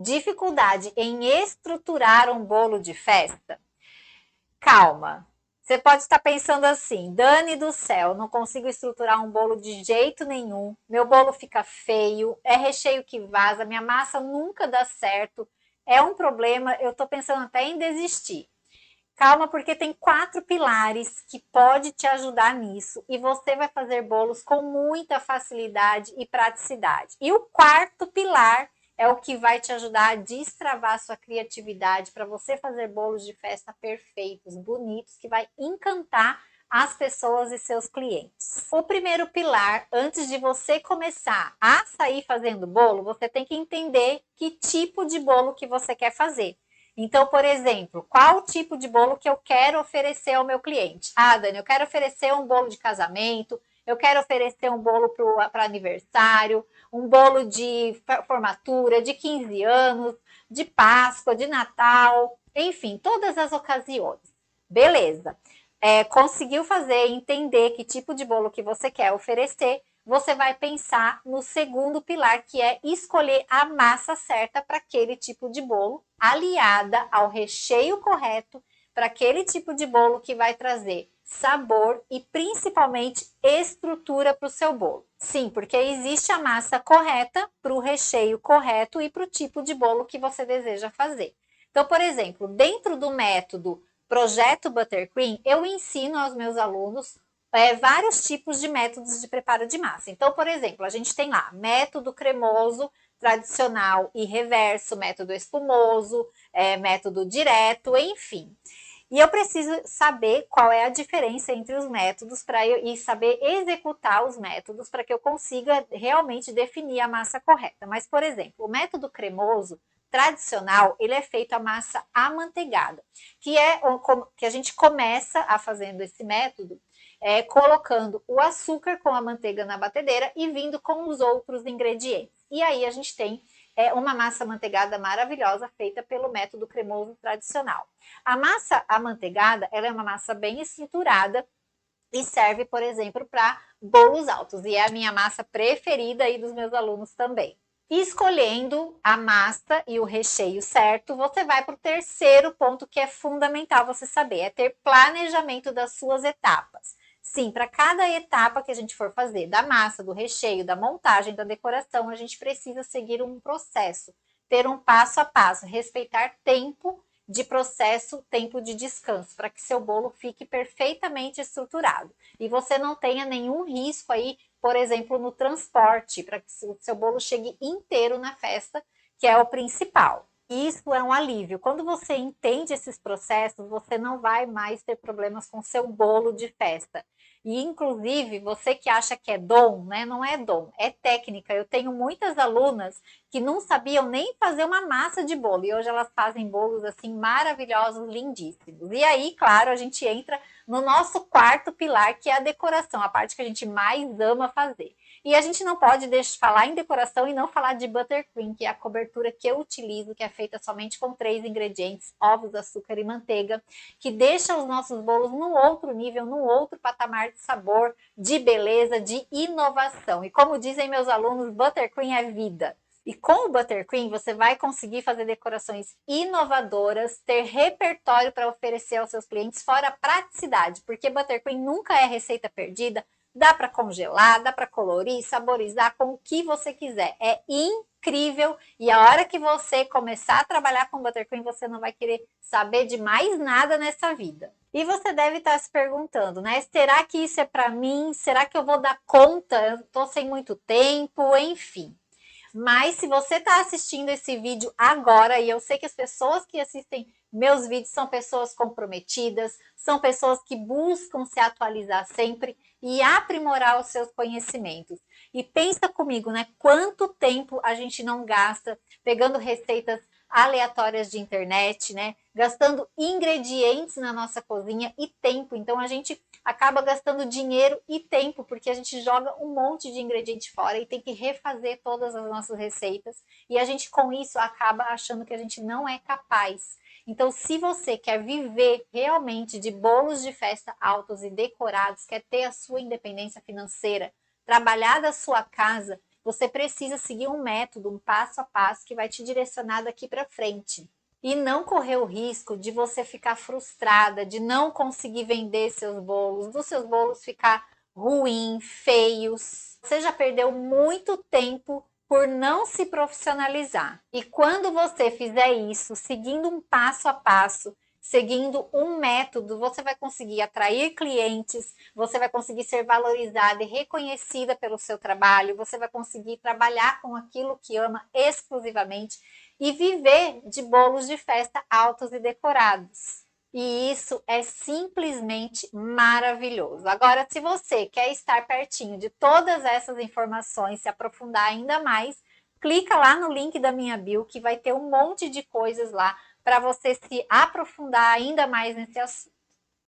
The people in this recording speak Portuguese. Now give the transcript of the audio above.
Dificuldade em estruturar um bolo de festa? Calma. Você pode estar pensando assim, Dani do céu, não consigo estruturar um bolo de jeito nenhum, meu bolo fica feio, é recheio que vaza, minha massa nunca dá certo, é um problema, eu estou pensando até em desistir. Calma, porque tem 4 pilares que pode te ajudar nisso e você vai fazer bolos com muita facilidade e praticidade. E o quarto pilar é o que vai te ajudar a destravar a sua criatividade para você fazer bolos de festa perfeitos, bonitos, que vai encantar as pessoas e seus clientes. O primeiro pilar, antes de você começar a sair fazendo bolo, você tem que entender que tipo de bolo que você quer fazer. Então, por exemplo, qual o tipo de bolo que eu quero oferecer ao meu cliente? Ah, Dani, eu quero oferecer um bolo de casamento, eu quero oferecer um bolo para aniversário, um bolo de formatura, de 15 anos, de Páscoa, de Natal, enfim, todas as ocasiões. Beleza. Conseguiu fazer, entender que tipo de bolo que você quer oferecer, você vai pensar no segundo pilar, que é escolher a massa certa para aquele tipo de bolo, aliada ao recheio correto para aquele tipo de bolo que vai trazer sabor e principalmente estrutura para o seu bolo. Sim, porque existe a massa correta para o recheio correto e para o tipo de bolo que você deseja fazer. Então, por exemplo, dentro do método Projeto Buttercream, eu ensino aos meus alunos vários tipos de métodos de preparo de massa. Então, por exemplo, a gente tem lá método cremoso, tradicional e reverso, método espumoso, método direto, enfim. E eu preciso saber qual é a diferença entre os métodos e saber executar os métodos para que eu consiga realmente definir a massa correta. Mas, por exemplo, o método cremoso tradicional, ele é feito a massa amanteigada, que é que a gente começa a fazendo esse método colocando o açúcar com a manteiga na batedeira e vindo com os outros ingredientes. E aí a gente tem uma massa amanteigada maravilhosa feita pelo método cremoso tradicional. A massa amanteigada, ela é uma massa bem estruturada e serve, por exemplo, para bolos altos. E é a minha massa preferida aí dos meus alunos também. Escolhendo a massa e o recheio certo, você vai para o terceiro ponto que é fundamental você saber, é ter planejamento das suas etapas. Sim, para cada etapa que a gente for fazer, da massa, do recheio, da montagem, da decoração, a gente precisa seguir um processo, ter um passo a passo, respeitar tempo de processo, tempo de descanso, para que seu bolo fique perfeitamente estruturado e você não tenha nenhum risco aí, por exemplo, no transporte, para que o seu bolo chegue inteiro na festa, que é o principal. Isso é um alívio. Quando você entende esses processos, você não vai mais ter problemas com seu bolo de festa. E, inclusive, você que acha que é dom, né? Não é dom, é técnica. Eu tenho muitas alunas que não sabiam nem fazer uma massa de bolo. E hoje elas fazem bolos assim maravilhosos, lindíssimos. E aí, claro, a gente entra no nosso quarto pilar, que é a decoração, a parte que a gente mais ama fazer. E a gente não pode deixar de falar em decoração e não falar de buttercream, que é a cobertura que eu utilizo, que é feita somente com 3 ingredientes, ovos, açúcar e manteiga, que deixa os nossos bolos num outro nível, num outro patamar de sabor, de beleza, de inovação. E como dizem meus alunos, buttercream é vida. E com o Buttercream você vai conseguir fazer decorações inovadoras, ter repertório para oferecer aos seus clientes, fora a praticidade, porque Buttercream nunca é receita perdida, dá para congelar, dá para colorir, saborizar com o que você quiser. É incrível e a hora que você começar a trabalhar com Buttercream, você não vai querer saber de mais nada nessa vida. E você deve estar se perguntando, né? Será que isso é para mim? Será que eu vou dar conta? Eu estou sem muito tempo, enfim. Mas se você está assistindo esse vídeo agora, e eu sei que as pessoas que assistem meus vídeos são pessoas comprometidas, são pessoas que buscam se atualizar sempre e aprimorar os seus conhecimentos. E pensa comigo, né? Quanto tempo a gente não gasta pegando receitas aleatórias de internet, né? Gastando ingredientes na nossa cozinha e tempo. Então a gente acaba gastando dinheiro e tempo, porque a gente joga um monte de ingrediente fora e tem que refazer todas as nossas receitas. E a gente, com isso, acaba achando que a gente não é capaz. Então, se você quer viver realmente de bolos de festa altos e decorados, quer ter a sua independência financeira, trabalhar da sua casa, Você precisa seguir um método, um passo a passo que vai te direcionar daqui para frente. E não correr o risco de você ficar frustrada, de não conseguir vender seus bolos, dos seus bolos ficar ruins, feios. Você já perdeu muito tempo por não se profissionalizar. E quando você fizer isso, seguindo um passo a passo, seguindo um método, você vai conseguir atrair clientes, você vai conseguir ser valorizada e reconhecida pelo seu trabalho, você vai conseguir trabalhar com aquilo que ama exclusivamente e viver de bolos de festa altos e decorados. E isso é simplesmente maravilhoso. Agora, se você quer estar pertinho de todas essas informações, se aprofundar ainda mais, clica lá no link da minha bio que vai ter um monte de coisas lá para você se aprofundar ainda mais nesse assunto.